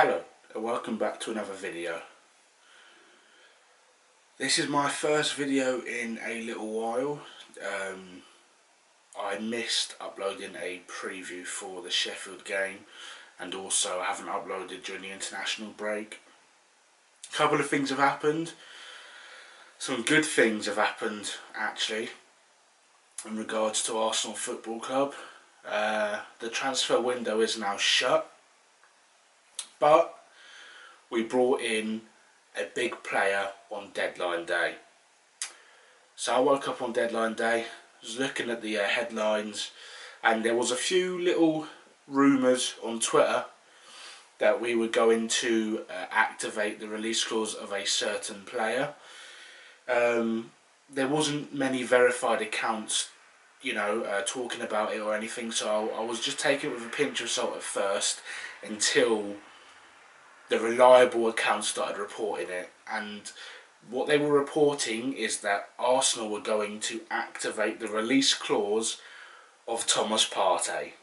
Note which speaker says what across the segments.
Speaker 1: Hello and welcome back to another video. This is my first video in a little while. I missed uploading a preview for the Sheffield game, and also I haven't uploaded during the international break. A couple of things have happened. Some good things have happened actually in regards to Arsenal Football Club. The transfer window is now shut, but we brought in a big player on deadline day. So I woke up on deadline day, was looking at the headlines, and there was a few little rumours on Twitter that we were going to activate the release clause of a certain player. There wasn't many verified accounts, talking about it or anything, so I was just taking it with a pinch of salt at first until the reliable accounts started reporting it. And what they were reporting is that Arsenal were going to activate the release clause of Thomas Partey.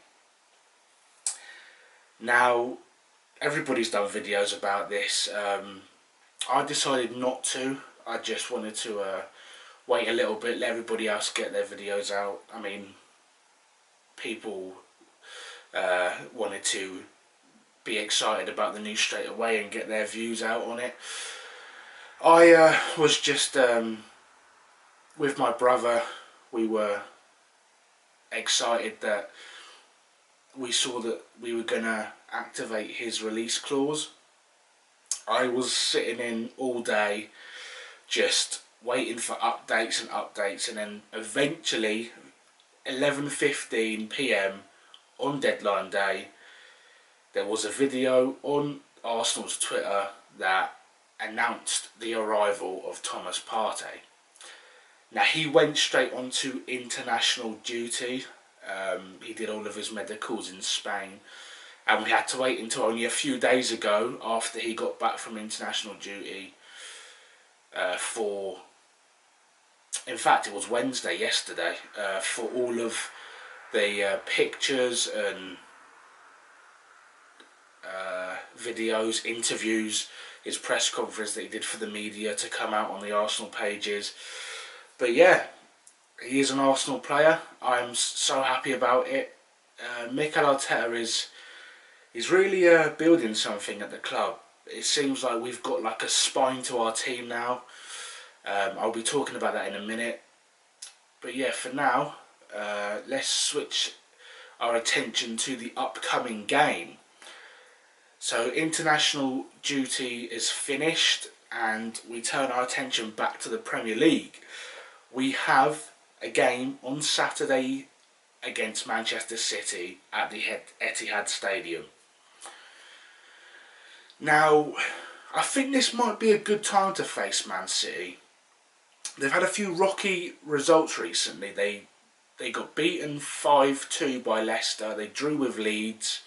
Speaker 1: Now, everybody's done videos about this. I decided not to. I just wanted to wait a little bit, let everybody else get their videos out. I mean, people wanted to be excited about the news straight away and get their views out on it. I was just with my brother. We were excited that we saw that we were gonna activate his release clause. I was sitting in all day just waiting for updates and updates, and then eventually 11:15 PM on deadline day there was a video on Arsenal's Twitter that announced the arrival of Thomas Partey. Now, he went straight onto international duty. He did all of his medicals in Spain, and we had to wait until only a few days ago, after he got back from international duty, in fact it was Wednesday, yesterday, for all of the pictures and videos, interviews, his press conference that he did for the media to come out on the Arsenal pages. But yeah, he is an Arsenal player. I'm so happy about it. Mikel Arteta is really building something at the club. It seems like we've got like a spine to our team now. I'll be talking about that in a minute. But yeah, for now, let's switch our attention to the upcoming game. So international duty is finished and we turn our attention back to the Premier League. We have a game on Saturday against Manchester City at the Etihad Stadium. Now, I think this might be a good time to face Man City. They've had a few rocky results recently. They got beaten 5-2 by Leicester. They drew with Leeds.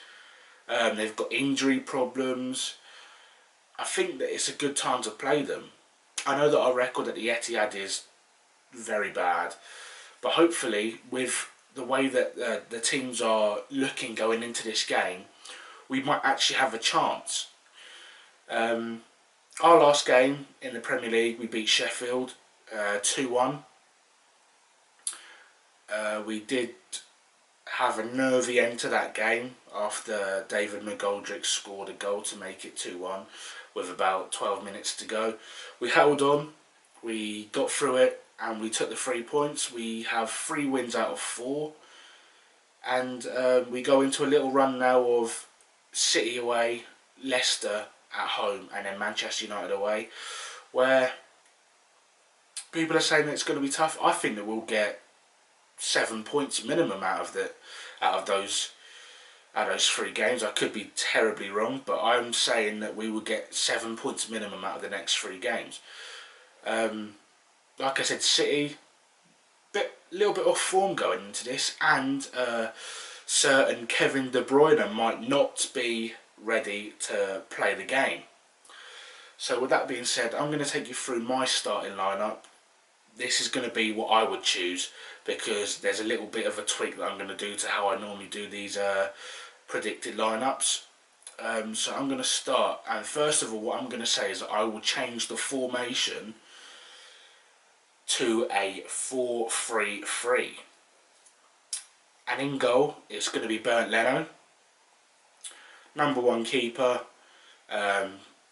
Speaker 1: They've got injury problems. I think that it's a good time to play them. I know that our record at the Etihad is very bad, but hopefully with the way that the teams are looking going into this game, we might actually have a chance. Our last game in the Premier League, we beat Sheffield 2-1. We did have a nervy end to that game after David McGoldrick scored a goal to make it 2-1 with about 12 minutes to go. We held on, we got through it, and we took the 3 points. We have 3 wins out of 4, and we go into a little run now of City away, Leicester at home, and then Manchester United away, where people are saying that it's going to be tough. I think that we'll get 7 points minimum out of those 3 games. I could be terribly wrong, but I'm saying that we will get 7 points minimum out of the next 3 games. Like I said, City, little bit off form going into this, and certain Kevin De Bruyne might not be ready to play the game. So with that being said, I'm going to take you through my starting lineup. This is going to be what I would choose, because there's a little bit of a tweak that I'm going to do to how I normally do these predicted lineups. So I'm going to start, and first of all what I'm going to say is that I will change the formation to a 4-3-3. And in goal it's going to be Bernd Leno. Number one keeper,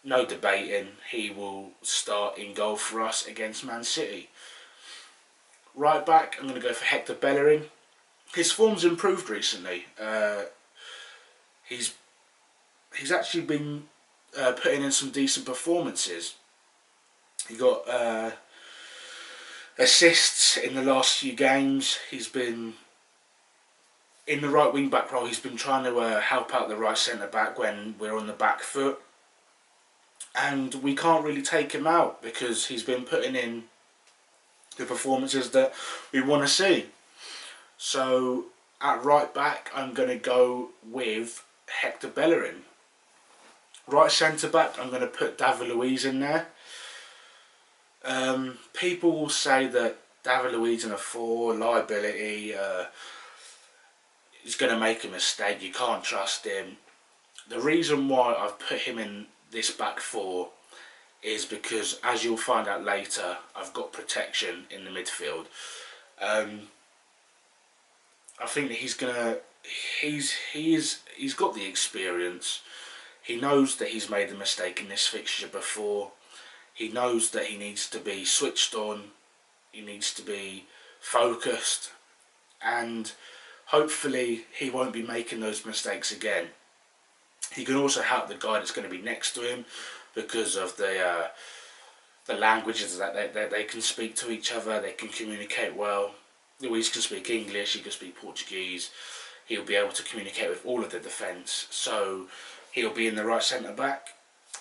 Speaker 1: no debating, he will start in goal for us against Man City. Right back, I'm going to go for Hector Bellerin. His form's improved recently. He's actually been putting in some decent performances. He got assists in the last few games. He's been in the right wing back role. He's been trying to help out the right centre back when we're on the back foot, and we can't really take him out because he's been putting in the performances that we want to see. So at right back I'm going to go with Hector Bellerin. Right centre back I'm going to put David Luiz in there. People will say that David Luiz in a 4, liability, he's going to make a mistake, you can't trust him. The reason why I've put him in this back 4 is because, as you'll find out later, I've got protection in the midfield. I think that he's got the experience. He knows that he's made a mistake in this fixture before. He knows that he needs to be switched on. He needs to be focused, and hopefully he won't be making those mistakes again. He can also help the guy that's going to be next to him because of the languages that they can speak to each other. They can communicate well. Luiz can speak English, he can speak Portuguese. He'll be able to communicate with all of the defence, so he'll be in the right centre back.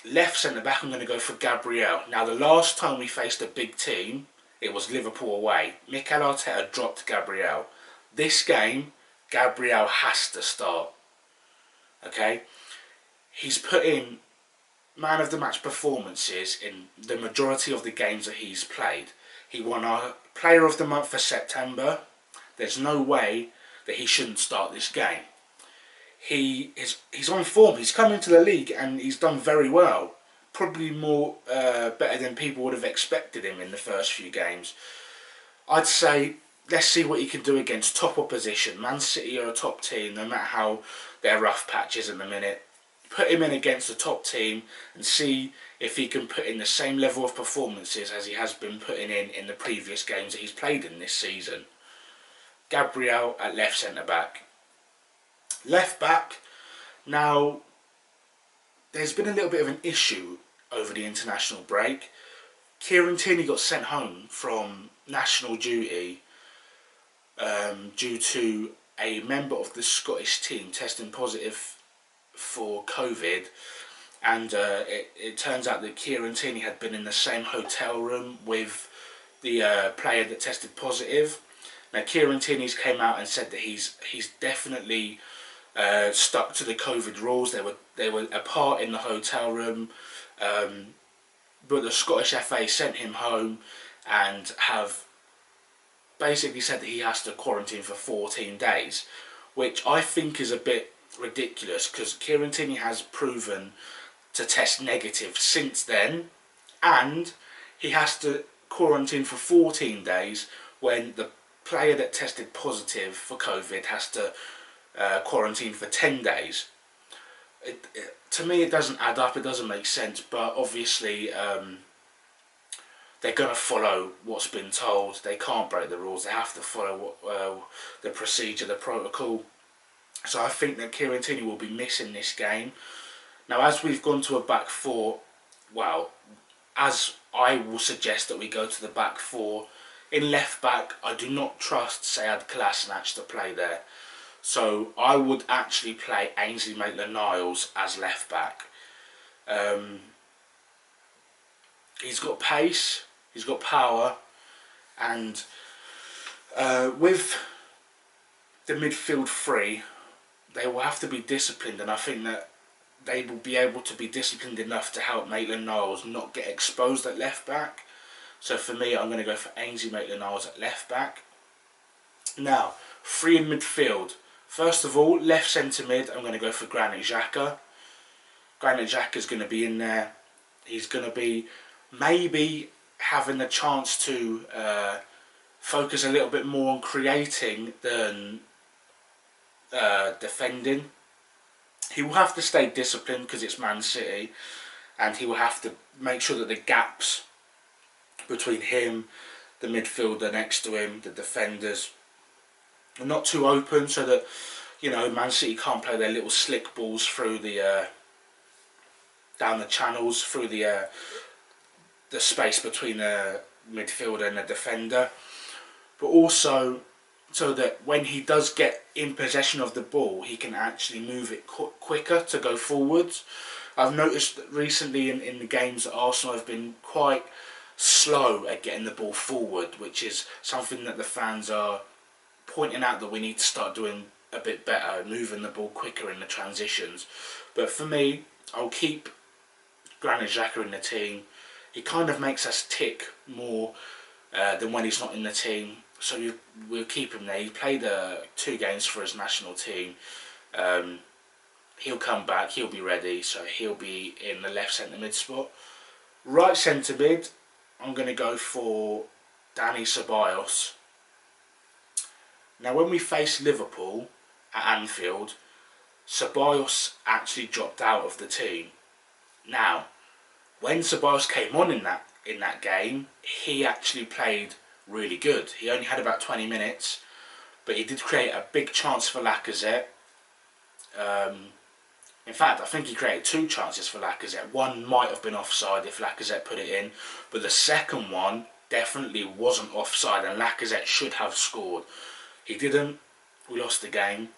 Speaker 1: Left centre back I'm going to go for Gabriel. Now, the last time we faced a big team, it was Liverpool away. Mikel Arteta dropped Gabriel. This game, Gabriel has to start. Okay? He's put in man of the match performances in the majority of the games that he's played. He won our player of the month for September. There's no way that he shouldn't start this game. He's on form. He's come into the league and he's done very well. Probably more better than people would have expected him in the first few games. I'd say let's see what he can do against top opposition. Man City are a top team, no matter how their rough patch is in the minute. Put him in against the top team and see if he can put in the same level of performances as he has been putting in the previous games that he's played in this season. Gabriel at left centre back. Left back, now there's been a little bit of an issue over the international break. Kieran Tierney got sent home from national duty due to a member of the Scottish team testing positive for COVID, and it turns out that Kieran Tierney had been in the same hotel room with the player that tested positive. Now, Kieran Tierney's came out and said that he's definitely stuck to the COVID rules. They were apart in the hotel room, but the Scottish FA sent him home and have basically said that he has to quarantine for 14 days, which I think is a bit ridiculous because Kieran Tierney has proven to test negative since then, and he has to quarantine for 14 days when the player that tested positive for COVID has to quarantine for 10 days. To me it doesn't add up, it doesn't make sense, but obviously they're going to follow what's been told. They can't break the rules, they have to follow the procedure, the protocol. So I think that Kieran Tierney will be missing this game. Now, as we've gone to a back 4, well, as I will suggest that we go to the back 4, in left back I do not trust Sead Kolasinac to play there. So I would actually play Ainsley Maitland-Niles as left back. He's got pace, he's got power, and with the midfield 3, they will have to be disciplined, and I think that they will be able to be disciplined enough to help Maitland-Niles not get exposed at left back. So for me, I'm going to go for Ainsley Maitland-Niles at left back. Now, 3 in midfield. First of all, left centre mid, I'm going to go for Granit Xhaka. Granit Xhaka is going to be in there. He's going to be maybe having the chance to focus a little bit more on creating than defending. He will have to stay disciplined because it's Man City, and he will have to make sure that the gaps between him, the midfielder next to him, the defenders, are not too open, so that, you know, Man City can't play their little slick balls through the down the channels, through the space between the midfielder and the defender. But also so that when he does get in possession of the ball, he can actually move it quicker to go forwards. I've noticed that recently in the games that Arsenal have been quite slow at getting the ball forward, which is something that the fans are pointing out that we need to start doing a bit better, moving the ball quicker in the transitions. But for me, I'll keep Granit Xhaka in the team. He kind of makes us tick more than when he's not in the team. So we'll keep him there. He played 2 games for his national team. He'll come back, he'll be ready, so he'll be in the left centre mid spot. Right centre mid, I'm going to go for Dani Ceballos. Now when we faced Liverpool at Anfield, Ceballos actually dropped out of the team. Now, when Ceballos came on in that game, he actually played really good. He only had about 20 minutes, but he did create a big chance for Lacazette. In fact, I think he created 2 chances for Lacazette. One might have been offside if Lacazette put it in, but the second one definitely wasn't offside, and Lacazette should have scored. He didn't. We lost the game.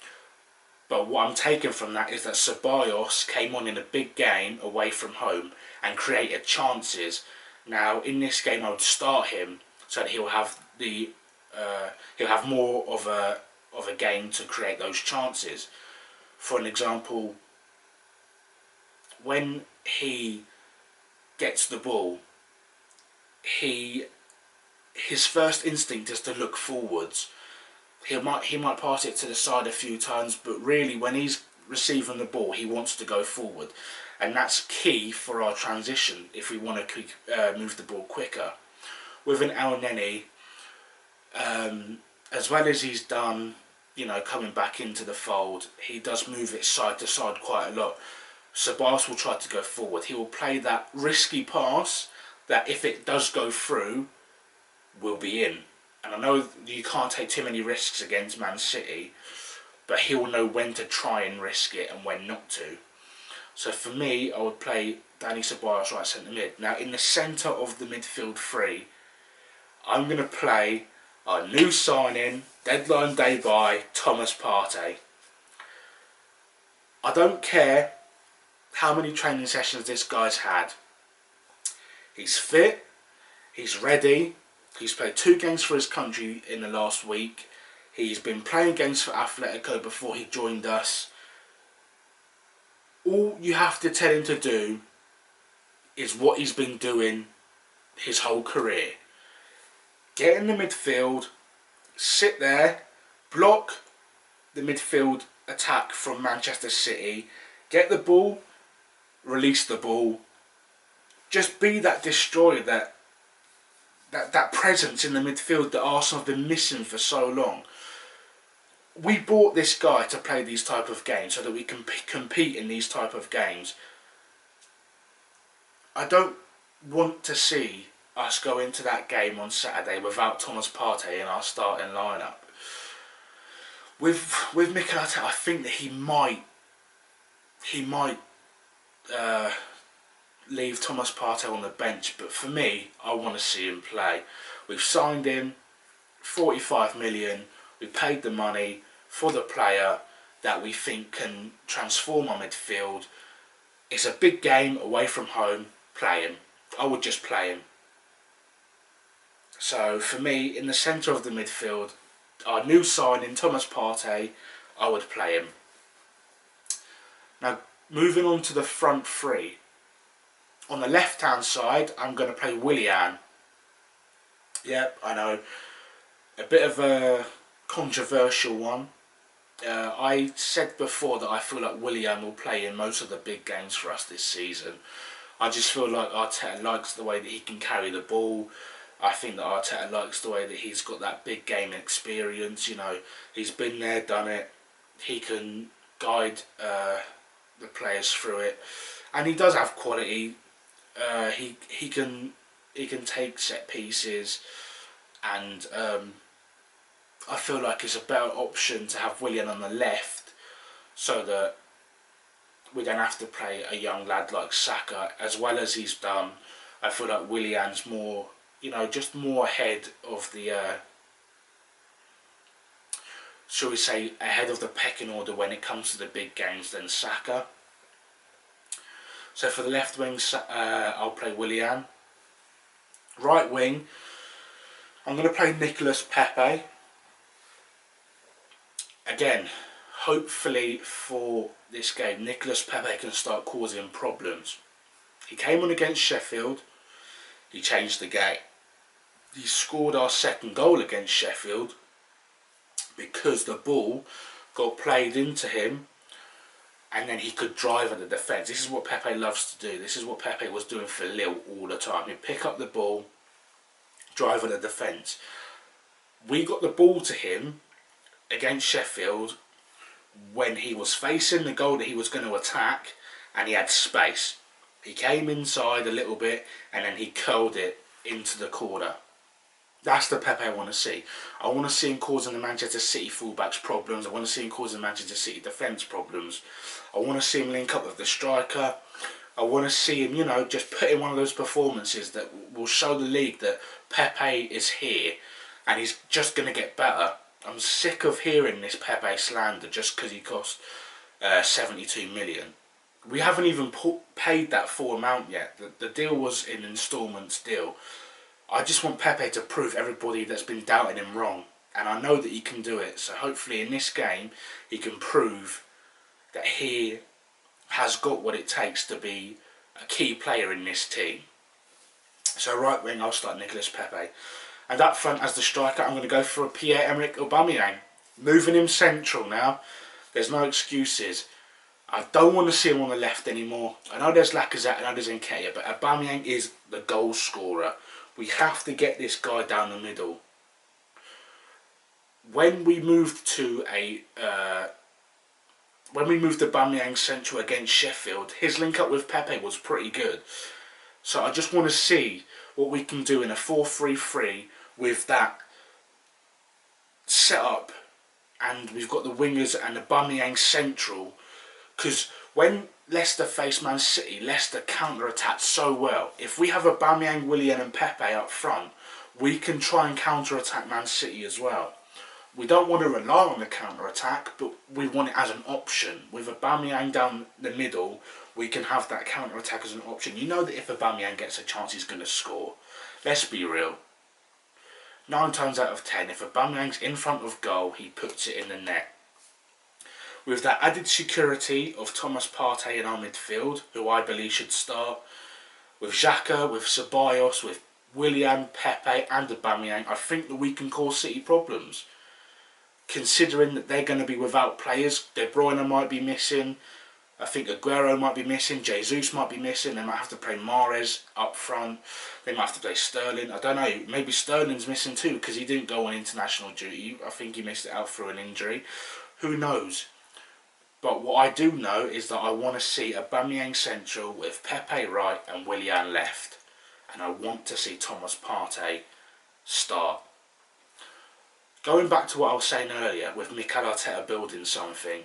Speaker 1: But what I'm taking from that is that Ceballos came on in a big game away from home and created chances. Now, in this game, I would start him so that he'll have more of a game to create those chances. For an example, when he gets the ball, his first instinct is to look forwards. He might pass it to the side a few times, but really when he's receiving the ball, he wants to go forward, and that's key for our transition if we want to move the ball quicker. With an Elneny, as well as he's done, you know, coming back into the fold, he does move it side to side quite a lot. Ceballos will try to go forward. He will play that risky pass that, if it does go through, will be in. And I know you can't take too many risks against Man City, but he will know when to try and risk it and when not to. So for me, I would play Dani Ceballos right centre mid. Now in the centre of the midfield 3, I'm going to play our new signing, deadline day buy, Thomas Partey. I don't care how many training sessions this guy's had. He's fit, he's ready. He's played 2 games for his country in the last week. He's been playing games for Atletico before he joined us. All you have to tell him to do is what he's been doing his whole career. Get in the midfield, sit there, block the midfield attack from Manchester City, get the ball, release the ball. Just be that destroyer, that presence in the midfield that Arsenal have been missing for so long. We bought this guy to play these type of games so that we can compete in these type of games. I don't want to see us go into that game on Saturday without Thomas Partey in our starting lineup. With Mikel Arteta, I think that he might leave Thomas Partey on the bench, but for me, I want to see him play. We've signed him, 45 million, we paid the money for the player that we think can transform our midfield. It's a big game away from home, play him. I would just play him. So for me, in the centre of the midfield, our new signing, Thomas Partey, I would play him. Now, moving on to the front 3. On the left-hand side, I'm going to play Willian. Yep, I know. A bit of a controversial one. I said before that I feel like Willian will play in most of the big games for us this season. I just feel like Arteta likes the way that he can carry the ball. I think that Arteta likes the way that he's got that big game experience. You know, he's been there, done it. He can guide the players through it, and he does have quality. He can take set pieces, and I feel like it's a better option to have Willian on the left, so that we don't have to play a young lad like Saka as well as he's done. I feel like Willian's more, just more ahead of the, shall we say, ahead of the pecking order when it comes to the big games than Saka. So for the left wing, I'll play Willian. Right wing, I'm going to play Nicolas Pepe. Again, hopefully for this game, Nicolas Pepe can start causing problems. He came on against Sheffield, he changed the game. He scored our second goal against Sheffield because the ball got played into him and then he could drive at the defence. This is what Pepe loves to do. This is what Pepe was doing for Lille all the time. He'd pick up the ball, drive at the defence. We got the ball to him against Sheffield when he was facing the goal that he was going to attack and he had space. He came inside a little bit and then he curled it into the corner. That's the Pepe I want to see. I want to see him causing the Manchester City fullbacks problems. I want to see him causing Manchester City defence problems. I want to see him link up with the striker. I want to see him, just put in one of those performances that will show the league that Pepe is here and he's just going to get better. I'm sick of hearing this Pepe slander just because he cost 72 million. We haven't even paid that full amount yet. The deal was an instalments deal. I just want Pepe to prove everybody that's been doubting him wrong. And I know that he can do it. So hopefully in this game, he can prove that he has got what it takes to be a key player in this team. So right wing, I'll start Nicolas Pepe. And up front as the striker, I'm going to go for a Pierre-Emerick Aubameyang. Moving him central now. There's no excuses. I don't want to see him on the left anymore. I know there's Lacazette, I know there's Nketiah, but Aubameyang is the goal scorer. We have to get this guy down the middle. When we moved to Aubameyang central against Sheffield, his link up with Pepe was pretty good. So I just want to see what we can do in a 4-3-3 with that set up, and we've got the wingers and Aubameyang central. Because when Leicester faced Man City, Leicester counter-attacked so well. If we have Aubameyang, Willian and Pepe up front, we can try and counter-attack Man City as well. We don't want to rely on the counter-attack, but we want it as an option. With Aubameyang down the middle, we can have that counter-attack as an option. You know that if Aubameyang gets a chance, he's going to score. Let's be real. 9 times out of 10, if Aubameyang's in front of goal, he puts it in the net. With that added security of Thomas Partey in our midfield, who I believe should start, with Xhaka, with Ceballos, with Willian, Pepe and Aubameyang, I think that we can cause City problems. Considering that they're going to be without players, De Bruyne might be missing, I think Aguero might be missing, Jesus might be missing, they might have to play Mahrez up front, they might have to play Sterling, I don't know, maybe Sterling's missing too because he didn't go on international duty, I think he missed it out through an injury, who knows. But what I do know is that I want to see Aubameyang central with Pepe right and Willian left. And I want to see Thomas Partey start. Going back to what I was saying earlier with Mikel Arteta building something,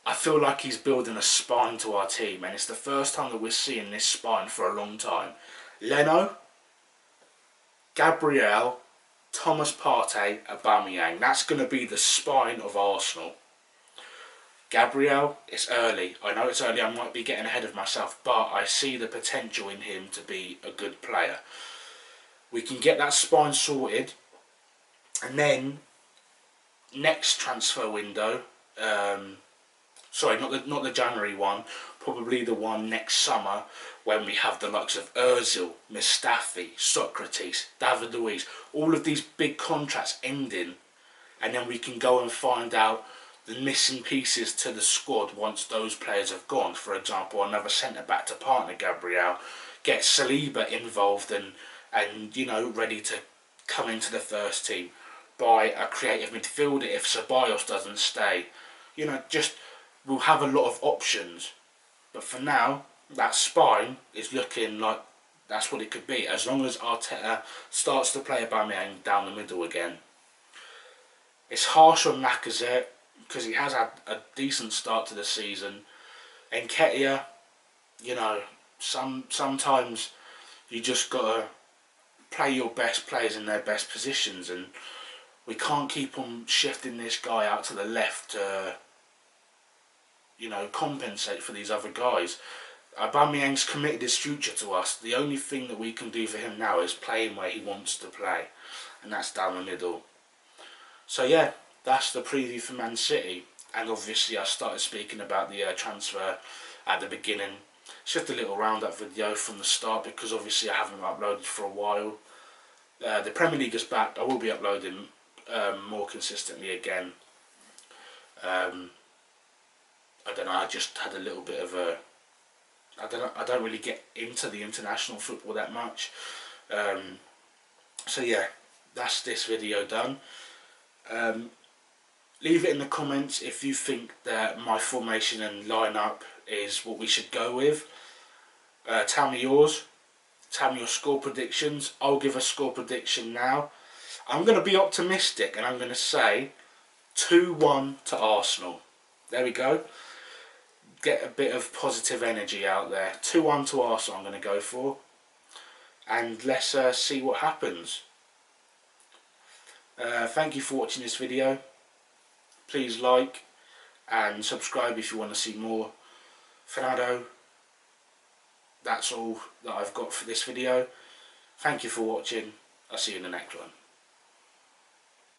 Speaker 1: I feel like he's building a spine to our team, and it's the first time that we're seeing this spine for a long time. Leno, Gabriel, Thomas Partey, Aubameyang. That's going to be the spine of Arsenal. Gabriel, it's early. I know it's early, I might be getting ahead of myself, but I see the potential in him to be a good player. We can get that spine sorted, and then next transfer window, sorry, not the January one, probably the one next summer when we have the likes of Ozil, Mustafi, Socrates, David Luiz, all of these big contracts ending, and then we can go and find out the missing pieces to the squad once those players have gone. For example, another centre back to partner Gabriel, get Saliba involved and you know, ready to come into the first team. Buy a creative midfielder if Ceballos doesn't stay. You know, just we'll have a lot of options. But for now, that spine is looking like that's what it could be, as long as Arteta starts to play Aubameyang down the middle again. It's harsh on Lacazette because he has had a decent start to the season. Nketiah, you know, sometimes you just gotta play your best players in their best positions, and we can't keep on shifting this guy out to the left to, you know, compensate for these other guys. Aubameyang's committed his future to us. The only thing that we can do for him now is play him where he wants to play, and that's down the middle. So yeah, that's the preview for Man City. And obviously I started speaking about the transfer at the beginning. It's just a little roundup video from the start because obviously I haven't uploaded for a while. The Premier League is back. I will be uploading more consistently again. I don't know, I just had a little bit of a... I don't really get into the international football that much. So yeah, that's this video done. Leave it in the comments if you think that my formation and lineup is what we should go with. Tell me yours. Tell me your score predictions. I'll give a score prediction now. I'm going to be optimistic and I'm going to say 2-1 to Arsenal. There we go. Get a bit of positive energy out there. 2-1 to Arsenal I'm going to go for. And let's see what happens. Thank you for watching this video. Please like and subscribe if you want to see more. Fernando, that's all that I've got for this video. Thank you for watching. I'll see you in the next one.